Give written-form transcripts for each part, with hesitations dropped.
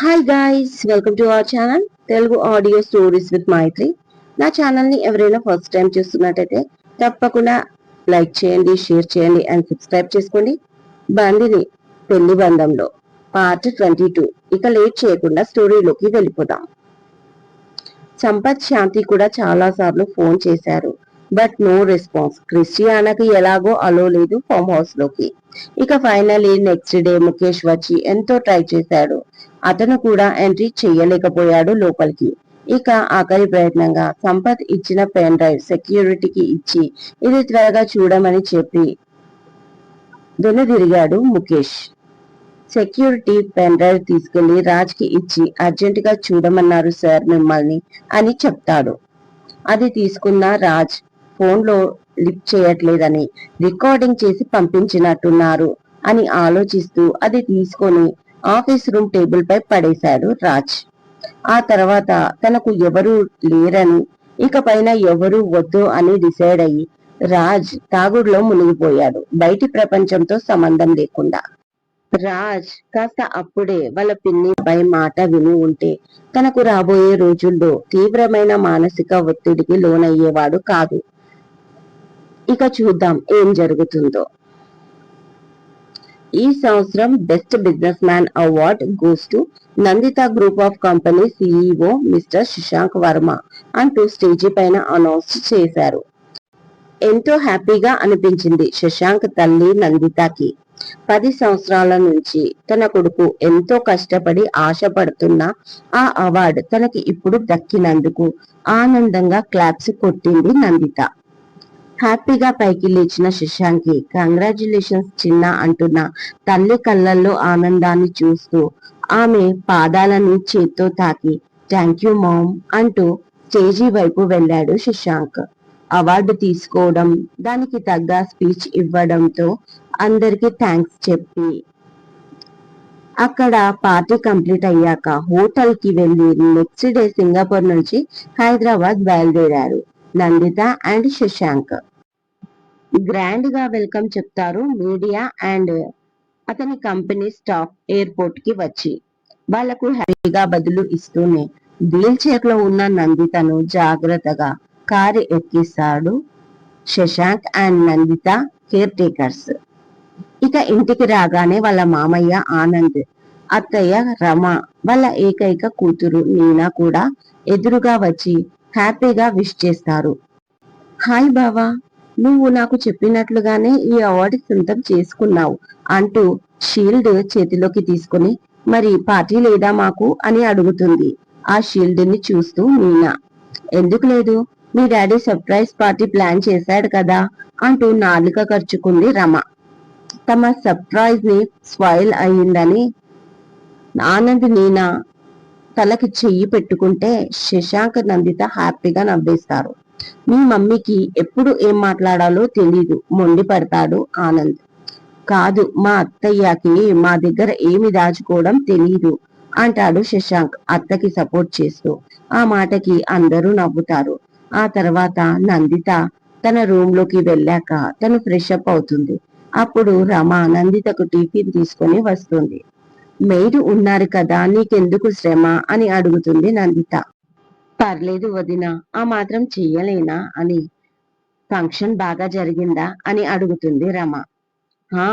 Hi guys, welcome to our channel Telugu audio stories with Maitri. నా channel ని ఎవరైనా first time చూస్తున్నట్టయితే తప్పకుండా లైక్ చేయండి, షేర్ చేయండి అండ్ సబ్స్క్రైబ్ చేసుకోండి. బందిని పెళ్లి బంధంలో పార్ట్ 22. ఇక లేట్ చేయకుండా స్టోరీలోకి వెళ్ళిపోదాం. సంపత్, శాంతి కూడా చాలా సార్లు ఫోన్ చేశారు, బట్ నో రెస్పాన్స్. క్రిస్టియానాకి ఎలాగో అలో లేదు ఫామ్ హౌస్ లోకి. ఇక ఫైనలీ నెక్స్ట్ డే ముఖేష్ వచ్చి ఎంతో ట్రై చేశాడు. అతను కూడా ఎంట్రీ చెయ్యలేకపోయాడు లోపలికి. ఇక ఆఖరి ప్రయత్నంగా సంపత్ ఇచ్చిన పెన్ డ్రైవ్ సెక్యూరిటీకి ఇచ్చి ఇది త్వరగా చూడమని చెప్పి వెనుదిరిగాడు ముఖేష్. సెక్యూరిటీ పెన్ డ్రైవ్ తీసుకెళ్లి రాజ్ కి ఇచ్చి అర్జెంట్ గా చూడమన్నారు సార్ మిమ్మల్ని అని చెప్తాడు. అది తీసుకున్న రాజ్ ఫోన్ లో లిఫ్ట్ చేయట్లేదని రికార్డింగ్ చేసి పంపించినట్టున్నారు అని ఆలోచిస్తూ అది తీసుకొని ఆఫీస్ రూమ్ టేబుల్ పై పడేశాడు రాజ్. ఆ తర్వాత తనకు ఎవరు లేరని, ఇక పైన ఎవరు వద్దు అని డిసైడ్ అయ్యి రాజ్ తాగుడులో మునిగిపోయాడు, బయటి ప్రపంచంతో సంబంధం లేకుండా. రాజ్ కాస్త అప్పుడే వాళ్ళ పిన్ని పై మాట విని ఉంటే తనకు రాబోయే రోజుల్లో తీవ్రమైన మానసిక ఒత్తిడికి లోనయ్యేవాడు కాదు. ఇక చూద్దాం ఏం జరుగుతుందో. ఈ సంవత్సరం best businessman award goes to Nanditha group of company CEO mister Shashank Varma అంటూ స్టేజీ పైన అనౌన్స్ చేశారు. ఎంతో హ్యాపీగా అనిపించింది శశాంక్ తల్లి నందితకి. 10 సంవత్సరాల నుంచి తన కొడుకు ఎంతో కష్టపడి ఆశపడుతున్న ఆ అవార్డు తనకి ఇప్పుడు దక్కినందుకు ఆనందంగా క్లాప్స్ కొట్టింది నందిత. హ్యాపీగా పైకి లేచిన శశాంక్కి కంగ్రాచులేషన్స్ చిన్న అంటున్న తల్లి కళ్ళల్లో ఆనందాన్ని చూస్తూ ఆమె పాదాలను చేత్తో తాకి థ్యాంక్ యూ మామ్ అంటూ స్టేజీ వైపు వెళ్ళాడు శశాంక్. అవార్డు తీసుకోవడం, దానికి తగ్గ స్పీచ్ ఇవ్వడంతో అందరికి థ్యాంక్స్ చెప్పి అక్కడ పార్టీ కంప్లీట్ అయ్యాక హోటల్ కి వెళ్లి నెక్స్ట్ డే సింగపూర్ నుంచి హైదరాబాద్ బయలుదేరారు నందిత అండ్ శశాంక్. గ్రాండ్ గా వెల్కమ్ చెప్తారు మీడియా అండ్ అతని కంపెనీ స్టాఫ్ ఎయిర్పోర్ట్ కి వచ్చి. వాళ్లకు హ్యాపీగా బదులు ఇస్తూనే వీల్ చైర్ లో ఉన్న నందితను జాగ్రత్తగా కారు ఎక్కిస్తాడు Shashank and Nandita caretakers. ఇక ఇంటికి రాగానే వాళ్ళ మామయ్య ఆనంద్, అత్తయ్య రమ, వాళ్ళ ఏకైక కూతురు నీనా కూడా ఎదురుగా వచ్చి హ్యాపీగా విష్ చేస్తారు. హాయ్ బావా, నువ్వు నాకు చెప్పినట్లుగానే ఈ అవార్డు సొంతం చేసుకున్నావు అంటూ షీల్డ్ చేతిలోకి తీసుకుని మరి పార్టీ లేదా మాకు అని అడుగుతుంది ఆ షీల్డ్ ని చూస్తూ మీనా. ఎందుకు లేదు, మీ డాడీ సర్ప్రైజ్ పార్టీ ప్లాన్ చేశాడు కదా అంటూ నాలుక ఖర్చుకుంది రమ. తమ సర్ప్రైజ్ ని స్పాయిల్ అయ్యిందని ఆనంద్ నీనా తలకి చెయ్యి పెట్టుకుంటే శశాంక్ నందిత హ్యాపీగా నవ్వేస్తారు. మీ మమ్మీకి ఎప్పుడు ఏం మాట్లాడాలో తెలీదు మొండి పడతాడు ఆనంద్. కాదు, మా అత్తయ్యకి మా దగ్గర ఏమి దాచుకోవడం తెలీదు అంటాడు శశాంక్ అత్తకి సపోర్ట్ చేస్తూ. ఆ మాటకి అందరూ నవ్వుతారు. ఆ తర్వాత నందిత తన రూమ్ లోకి వెళ్ళాక తను ఫ్రెష్ అప్ అవుతుంది. అప్పుడు రమ నందితకు టిఫిన్ తీసుకొని వస్తుంది. మెయిడ్ ఉన్నారు కదా, నీకెందుకు శ్రమ అని అడుగుతుంది నందిత. పర్లేదు వదిన, ఆ మాత్రం చెయ్యలేనా అని. ఫంక్షన్ బాగా జరిగిందా అని అడుగుతుంది రమ. హా,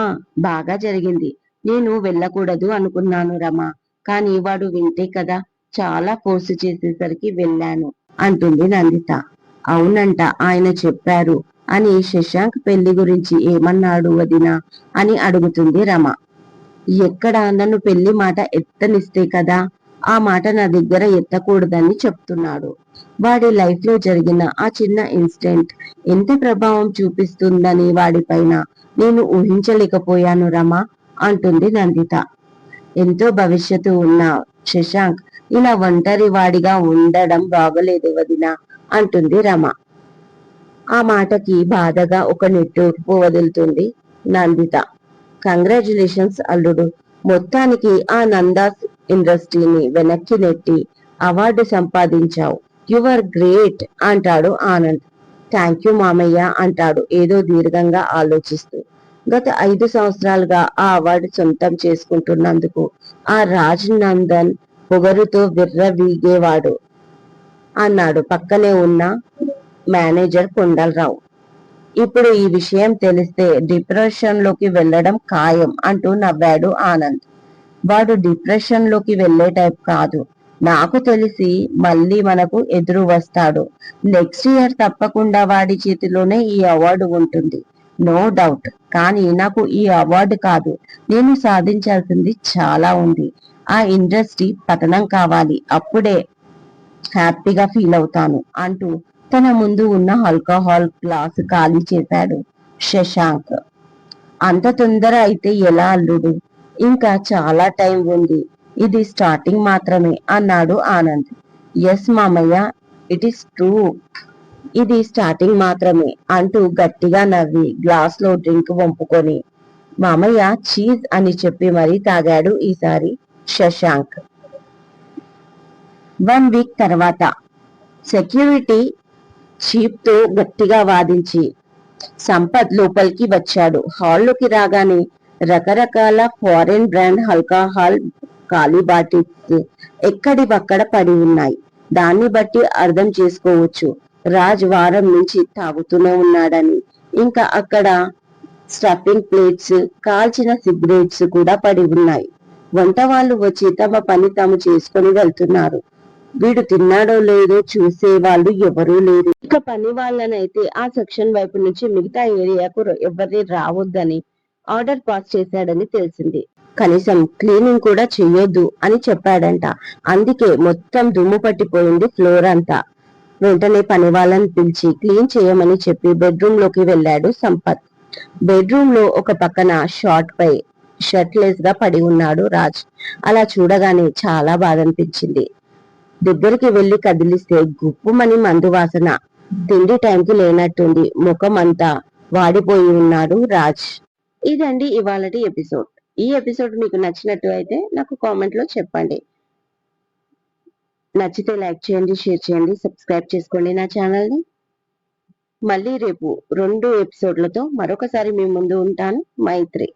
బాగా జరిగింది. నేను వెళ్ళకూడదు అనుకున్నాను రమ, కానీ వాడు వింటే కదా, చాలా ఫోర్స్ చేసేసరికి వెళ్ళాను అంటుంది నందిత. అవునంట, ఆయన చెప్పారు అని. శశాంక్ పెళ్లి గురించి ఏమన్నాడు వదిన అని అడుగుతుంది రమ. ఎక్కడ, నన్ను పెళ్లి మాట ఎత్తనిస్తే కదా, ఆ మాట నా దగ్గర ఎత్తకూడదని చెప్తున్నాడు. వాడి లైఫ్ లో జరిగిన ఆ చిన్న ఇన్సిడెంట్ ఎంత ప్రభావం చూపిస్తుందని వాడిపైన నేను ఊహించలేకపోయాను రమ అంటుంది నందిత. ఎంతో భవిష్యత్తు ఉన్న శశాంక్ ఇలా ఒంటరి వాడిగా ఉండడం బాగలేదు వదిన అంటుంది రమ. ఆ మాటకి బాధగా ఒక నిట్టూర్పు వదులుతుంది నందిత. కంగ్రాచులేషన్స్ అల్లుడు, మొత్తానికి ఆ నందాస్ ఇండస్ట్రీని వెనక్కి నెట్టి అవార్డు సంపాదించావు. యువర్ గ్రేట్ అంటాడు ఆనంద్. థ్యాంక్ యూ మామయ్య అంటాడు ఏదో దీర్ఘంగా ఆలోచిస్తూ. గత 5 సంవత్సరాలుగా ఆ అవార్డు సొంతం చేసుకుంటున్నందుకు ఆ రాజ్ నందన్ పొగరుతో విర్రవీగేవాడు అన్నాడు పక్కనే ఉన్న మేనేజర్ కొండలరావు. ఇప్పుడు ఈ విషయం తెలిస్తే డిప్రెషన్ లోకి వెళ్ళడం ఖాయం అంటూ నవ్వాడు ఆనంద్. వాడు డిప్రెషన్ లోకి వెళ్లే టైప్ కాదు. నాకు తెలిసి మళ్ళీ మనకు ఎదురు వస్తాడు. నెక్స్ట్ ఇయర్ తప్పకుండా వాడి చేతిలోనే ఈ అవార్డు ఉంటుంది, నో డౌట్. కానీ నాకు ఈ అవార్డు కాదు, నేను సాధించాల్సింది చాలా ఉంది. ఆ ఇండస్ట్రీ పతనం కావాలి, అప్పుడే హ్యాపీగా ఫీల్ అవుతాను అంటూ తన ముందు ఉన్న ఆల్కహాల్ గ్లాసు ఖాళీ చేశాడు శశాంక్. అంత తొందర అయితే ఎలా అల్లుడు? ఇంకా చాలా టైం ఉంది, ఇది స్టార్టింగ్ మాత్రమే అన్నాడు ఆనంద్. ఎస్ మామయ్య, ఇట్ ఈస్ ట్రూ, ఇది స్టార్టింగ్ మాత్రమే అంటూ గట్టిగా నవ్వి గ్లాస్ లో డ్రింక్ వంపుకొని మామయ్య చీజ్ అని చెప్పి మరీ తాగాడు ఈసారి శశాంక్. 1 వీక్ తర్వాత సెక్యూరిటీ చీఫ్ తో గట్టిగా వాదించి సంపత్ లోపలికి వచ్చాడు. హాల్లోకి రాగానే రకరకాల ఫారెన్ బ్రాండ్ ఆల్కహాల్ ఖాళీ బాటిల్స్ ఎక్కడివక్కడ పడి ఉన్నాయి. దాన్ని బట్టి అర్థం చేసుకోవచ్చు రాజ్ వారం నుంచి తాగుతూనే ఉన్నాడని. ఇంకా అక్కడ స్టఫింగ్ ప్లేట్స్, కాల్చిన సిగరెట్స్ కూడా పడి ఉన్నాయి. వంట వాళ్ళు వచ్చి తమ పని తాము చేసుకుని వెళ్తున్నారు. వీడు తిన్నాడో లేదో చూసే వాళ్ళు ఎవరూ లేరు. ఇక పని వాళ్ళనైతే ఆ సెక్షన్ వైపు నుంచి మిగతా ఏరియాకు ఎవరిని రావద్దని ఆర్డర్ పాస్ చేశాడని తెలిసింది. కనీసం క్లీనింగ్ కూడా చెయ్యొద్దు అని చెప్పాడంట. అందుకే మొత్తం దుమ్ము పట్టిపోయింది ఫ్లోర్ అంతా. వెంటనే పని వాళ్ళని పిలిచి క్లీన్ చేయమని చెప్పి బెడ్రూమ్ లోకి వెళ్ళాడు సంపత్. బెడ్రూమ్ లో ఒక పక్కన షార్ట్ పై షర్ట్లెస్ గా పడి ఉన్నాడు రాజ్. అలా చూడగానే చాలా బాధ అనిపించింది. దగ్గరికి వెళ్లి కదిలిస్తే గుప్పుమని మందు వాసన. తిండి టైంకి లేనట్టుంది, ముఖం అంతా వాడిపోయి ఉన్నాడు రాజ్. ఇదండి ఇవాళటి ఎపిసోడ్. ఈ ఎపిసోడ్ మీకు నచ్చినట్టు అయితే నాకు కామెంట్ లో చెప్పండి. నచ్చితే లైక్ చేయండి, షేర్ చేయండి, సబ్స్క్రైబ్ చేసుకోండి నా ఛానల్ ని. మళ్ళీ రేపు 2 ఎపిసోడ్లతో మరొకసారి మీ ముందు ఉంటాను. మైత్రి.